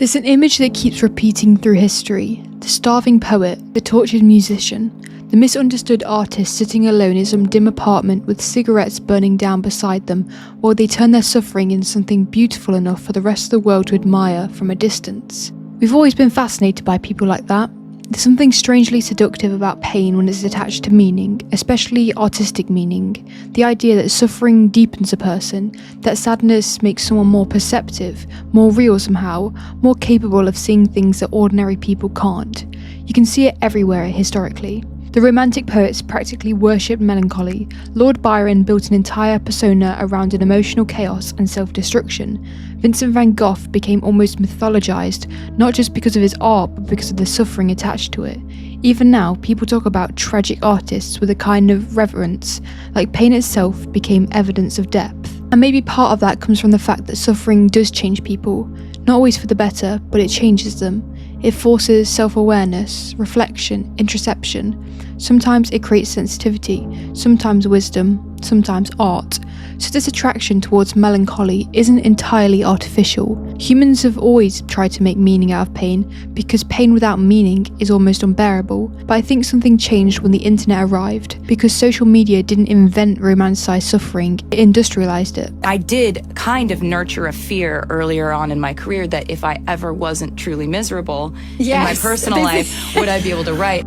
There's an image that keeps repeating through history: the starving poet, the tortured musician, the misunderstood artist sitting alone in some dim apartment with cigarettes burning down beside them while they turn their suffering into something beautiful enough for the rest of the world to admire from a distance. We've always been fascinated by people like that. There's something strangely seductive about pain when it's attached to meaning, especially artistic meaning. The idea that suffering deepens a person, that sadness makes someone more perceptive, more real somehow, more capable of seeing things that ordinary people can't. You can see it everywhere historically. The Romantic poets practically worshipped melancholy. Lord Byron built an entire persona around an emotional chaos and self-destruction. Vincent van Gogh became almost mythologized, not just because of his art, but because of the suffering attached to it. Even now, people talk about tragic artists with a kind of reverence, like pain itself became evidence of depth. And maybe part of that comes from the fact that suffering does change people, not always for the better, but it changes them. It forces self-awareness, reflection, introspection. Sometimes it creates sensitivity, sometimes wisdom, sometimes art. So this attraction towards melancholy isn't entirely artificial. Humans have always tried to make meaning out of pain because pain without meaning is almost unbearable. But I think something changed when the internet arrived, because social media didn't invent romanticized suffering, it industrialized it. I did kind of nurture a fear earlier on in my career that if I ever wasn't truly miserable in my personal life, would I be able to write?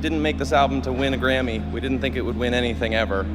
Didn't make this album to win a Grammy. We didn't think it would win anything ever.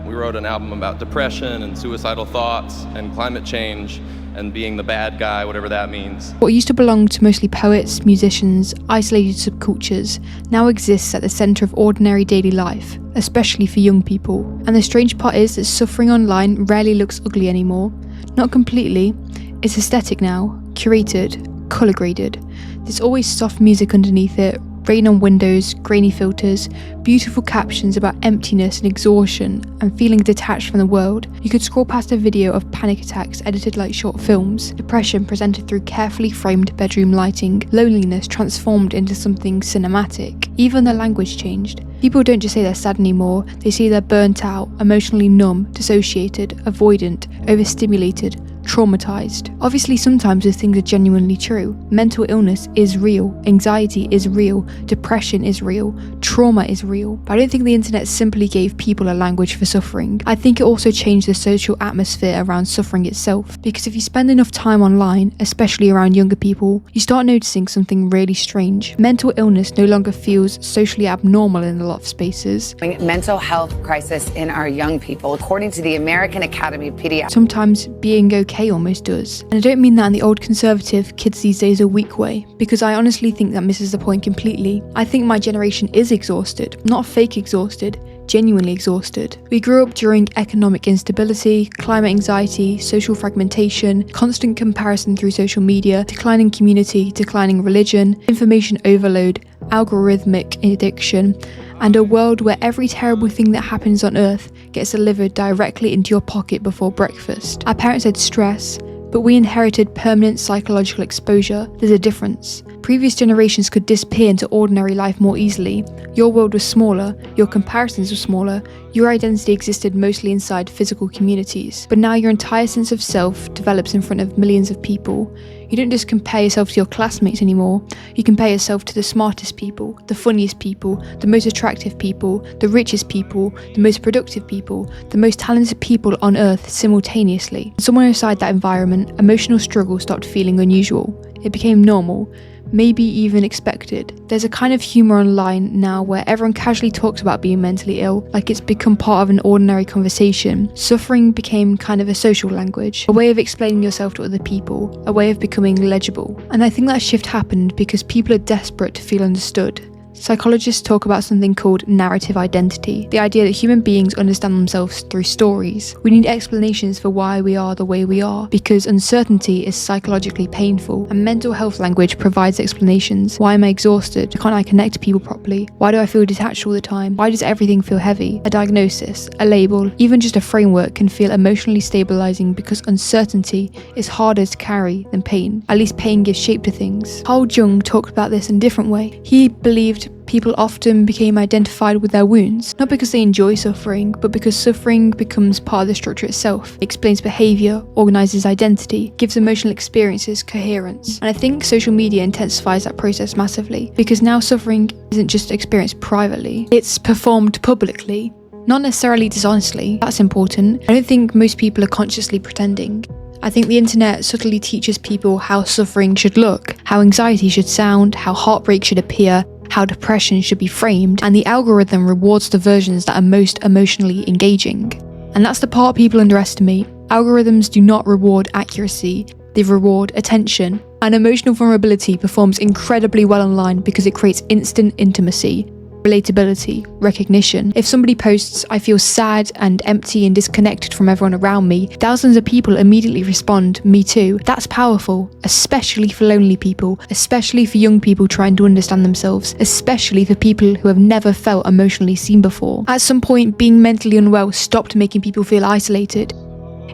We wrote an album about depression and suicidal thoughts and climate change and being the bad guy, whatever that means. What used to belong to mostly poets, musicians, isolated subcultures, now exists at the centre of ordinary daily life, especially for young people. And the strange part is that suffering online rarely looks ugly anymore. Not completely. It's aesthetic now, curated, colour graded. There's always soft music underneath it, rain on windows, grainy filters, beautiful captions about emptiness and exhaustion and feeling detached from the world. You could scroll past a video of panic attacks edited like short films, depression presented through carefully framed bedroom lighting, loneliness transformed into something cinematic. Even the language changed. People don't just say they're sad anymore, they say they're burnt out, emotionally numb, dissociated, avoidant, overstimulated, traumatized. Obviously, sometimes those things are genuinely true. Mental illness is real, anxiety is real, depression is real, trauma is real. But I don't think the internet simply gave people a language for suffering. I think it also changed the social atmosphere around suffering itself. Because if you spend enough time online, especially around younger people, you start noticing something really strange. Mental illness no longer feels socially abnormal in a lot of spaces. Mental health crisis in our young people, according to the American Academy of Pediatrics. Sometimes being okay almost does. And I don't mean that in the old conservative kids these days are weak way, because I honestly think that misses the point completely. I think my generation is exhausted, not fake exhausted, genuinely exhausted. We grew up during economic instability, climate anxiety, social fragmentation, constant comparison through social media, declining community, declining religion, information overload, algorithmic addiction, and a world where every terrible thing that happens on Earth gets delivered directly into your pocket before breakfast. Our parents had stress, but we inherited permanent psychological exposure. There's a difference. Previous generations could disappear into ordinary life more easily. Your world was smaller, your comparisons were smaller, your identity existed mostly inside physical communities. But now your entire sense of self develops in front of millions of people. You don't just compare yourself to your classmates anymore, you compare yourself to the smartest people, the funniest people, the most attractive people, the richest people, the most productive people, the most talented people on Earth simultaneously. Somewhere inside that environment, emotional struggle stopped feeling unusual. It became normal, maybe even expected. There's a kind of humour online now where everyone casually talks about being mentally ill, like it's become part of an ordinary conversation. Suffering became kind of a social language, a way of explaining yourself to other people, a way of becoming legible. And I think that shift happened because people are desperate to feel understood. Psychologists talk about something called narrative identity, the idea that human beings understand themselves through stories. We need explanations for why we are the way we are, because uncertainty is psychologically painful, and mental health language provides explanations. Why am I exhausted? Can't I connect to people properly? Why do I feel detached all the time? Why does everything feel heavy? A diagnosis, a label, even just a framework can feel emotionally stabilizing because uncertainty is harder to carry than pain. At least pain gives shape to things. Carl Jung talked about this in a different way. He believed suffered, people often became identified with their wounds, not because they enjoy suffering, but because suffering becomes part of the structure itself. It explains behaviour, organises identity, gives emotional experiences coherence. And I think social media intensifies that process massively, because now suffering isn't just experienced privately, it's performed publicly. Not necessarily dishonestly, that's important. I don't think most people are consciously pretending. I think the internet subtly teaches people how suffering should look, how anxiety should sound, how heartbreak should appear, how depression should be framed, and the algorithm rewards the versions that are most emotionally engaging. And that's the part people underestimate. Algorithms do not reward accuracy, they reward attention. And emotional vulnerability performs incredibly well online because it creates instant intimacy, relatability, recognition. If somebody posts, "I feel sad and empty and disconnected from everyone around me," thousands of people immediately respond, "Me too." That's powerful, especially for lonely people, especially for young people trying to understand themselves, especially for people who have never felt emotionally seen before. At some point, being mentally unwell stopped making people feel isolated.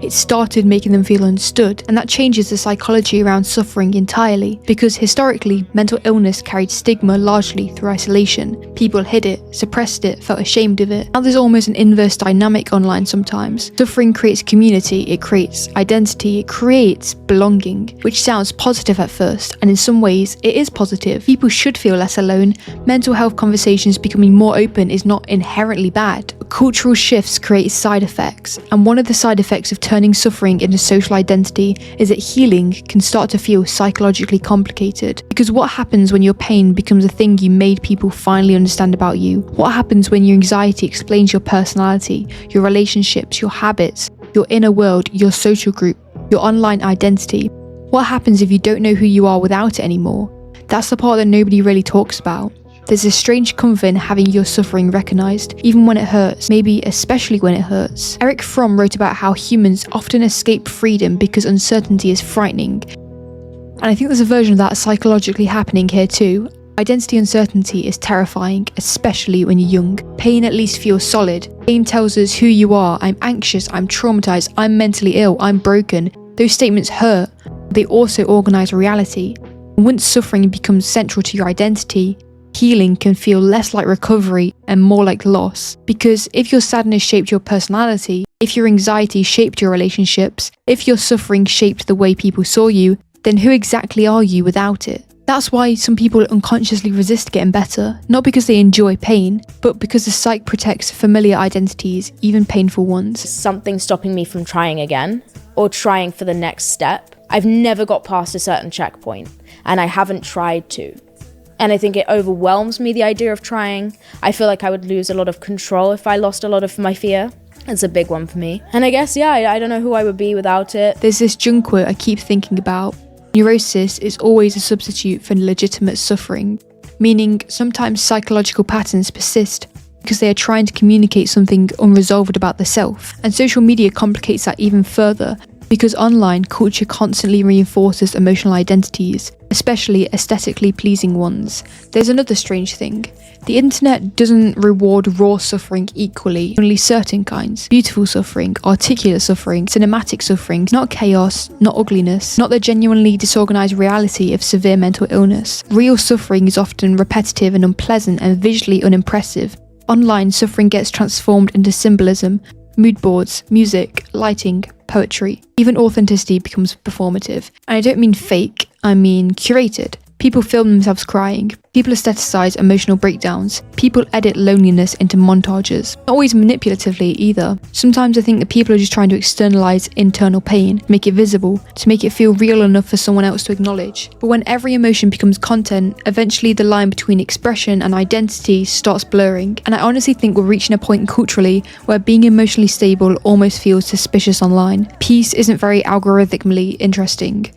It started making them feel understood, and that changes the psychology around suffering entirely, because historically, mental illness carried stigma largely through isolation. People hid it, suppressed it, felt ashamed of it. Now there's almost an inverse dynamic online sometimes. Suffering creates community, it creates identity, it creates belonging, which sounds positive at first, and in some ways, it is positive. People should feel less alone. Mental health conversations becoming more open is not inherently bad. But cultural shifts create side effects, and one of the side effects of turning suffering into social identity is that healing can start to feel psychologically complicated. Because what happens when your pain becomes a thing you made people finally understand about you? What happens when your anxiety explains your personality, your relationships, your habits, your inner world, your social group, your online identity? What happens if you don't know who you are without it anymore? That's the part that nobody really talks about. There's a strange comfort in having your suffering recognised, even when it hurts, maybe especially when it hurts. Erich Fromm wrote about how humans often escape freedom because uncertainty is frightening. And I think there's a version of that psychologically happening here too. Identity uncertainty is terrifying, especially when you're young. Pain at least feels solid. Pain tells us who you are. I'm anxious, I'm traumatised, I'm mentally ill, I'm broken. Those statements hurt, but they also organise reality. And once suffering becomes central to your identity, healing can feel less like recovery and more like loss. Because if your sadness shaped your personality, if your anxiety shaped your relationships, if your suffering shaped the way people saw you, then who exactly are you without it? That's why some people unconsciously resist getting better, not because they enjoy pain, but because the psyche protects familiar identities, even painful ones. Something stopping me from trying again, or trying for the next step. I've never got past a certain checkpoint, and I haven't tried to. And I think it overwhelms me, the idea of trying. I feel like I would lose a lot of control if I lost a lot of my fear. It's a big one for me. And I guess, yeah, I don't know who I would be without it. There's this Jung quote I keep thinking about. Neurosis is always a substitute for legitimate suffering, meaning sometimes psychological patterns persist because they are trying to communicate something unresolved about the self. And social media complicates that even further, because online culture constantly reinforces emotional identities, especially aesthetically pleasing ones. There's another strange thing. The internet doesn't reward raw suffering equally, only certain kinds. Beautiful suffering, articulate suffering, cinematic suffering, not chaos, not ugliness, not the genuinely disorganized reality of severe mental illness. Real suffering is often repetitive and unpleasant and visually unimpressive. Online suffering gets transformed into symbolism, mood boards, music, lighting, poetry. Even authenticity becomes performative. And I don't mean fake, I mean curated. People film themselves crying. People aestheticize emotional breakdowns. People edit loneliness into montages. Not always manipulatively either. Sometimes I think that people are just trying to externalize internal pain, make it visible, to make it feel real enough for someone else to acknowledge. But when every emotion becomes content, eventually the line between expression and identity starts blurring. And I honestly think we're reaching a point culturally where being emotionally stable almost feels suspicious online. Peace isn't very algorithmically interesting.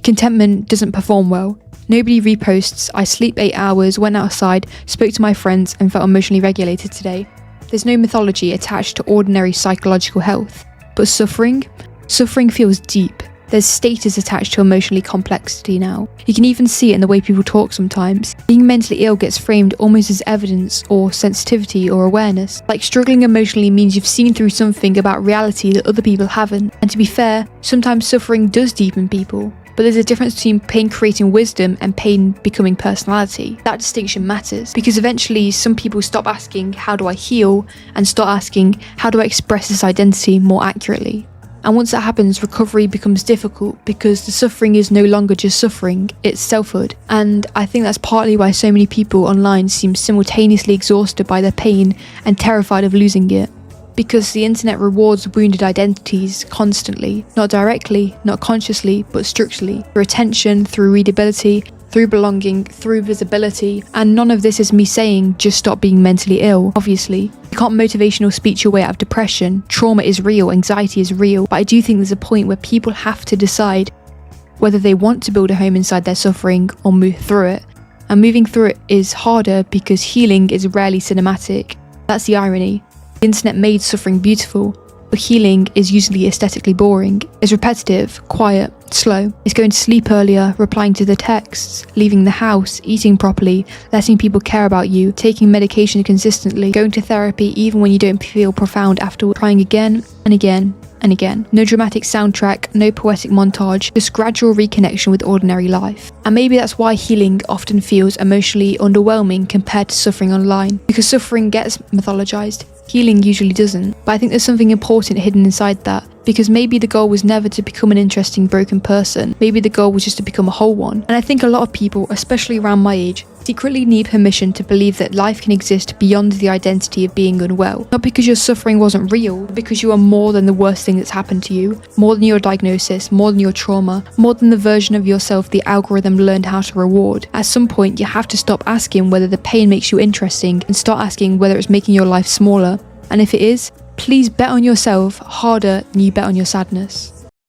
Contentment doesn't perform well. Nobody reposts, I sleep 8 hours, went outside, spoke to my friends and felt emotionally regulated today. There's no mythology attached to ordinary psychological health. But suffering feels deep. There's status attached to emotionally complexity now. You can even see it in the way people talk sometimes. Being mentally ill gets framed almost as evidence or sensitivity or awareness. Like struggling emotionally means you've seen through something about reality that other people haven't. And to be fair, sometimes suffering does deepen people. but there's a difference between pain creating wisdom and pain becoming personality. That distinction matters, because eventually some people stop asking, how do I heal? And start asking, how do I express this identity more accurately? And once that happens, recovery becomes difficult because the suffering is no longer just suffering, it's selfhood. And I think that's partly why so many people online seem simultaneously exhausted by their pain and terrified of losing it. Because the internet rewards wounded identities constantly, not directly, not consciously, but structurally, through attention, through readability, through belonging, through visibility. And none of this is me saying just stop being mentally ill, obviously. You can't motivational speech your way out of depression. Trauma is real, anxiety is real, but I do think there's a point where people have to decide whether they want to build a home inside their suffering or move through it. And moving through it is harder because healing is rarely cinematic. That's the irony. The internet made suffering beautiful, but healing is usually aesthetically boring. It's repetitive, quiet, slow. It's going to sleep earlier, replying to the texts, leaving the house, eating properly, letting people care about you, taking medication consistently, going to therapy even when you don't feel profound afterward, trying again and again and again. No dramatic soundtrack, no poetic montage, just gradual reconnection with ordinary life. And maybe that's why healing often feels emotionally underwhelming compared to suffering online, because suffering gets mythologized. Healing usually doesn't, but I think there's something important hidden inside that, because maybe the goal was never to become an interesting broken person, maybe the goal was just to become a whole one. And I think a lot of people, especially around my age, secretly need permission to believe that life can exist beyond the identity of being unwell. Not because your suffering wasn't real, but because you are more than the worst thing that's happened to you, more than your diagnosis, more than your trauma, more than the version of yourself the algorithm learned how to reward. At some point, you have to stop asking whether the pain makes you interesting and start asking whether it's making your life smaller. And if it is, please bet on yourself harder than you bet on your sadness.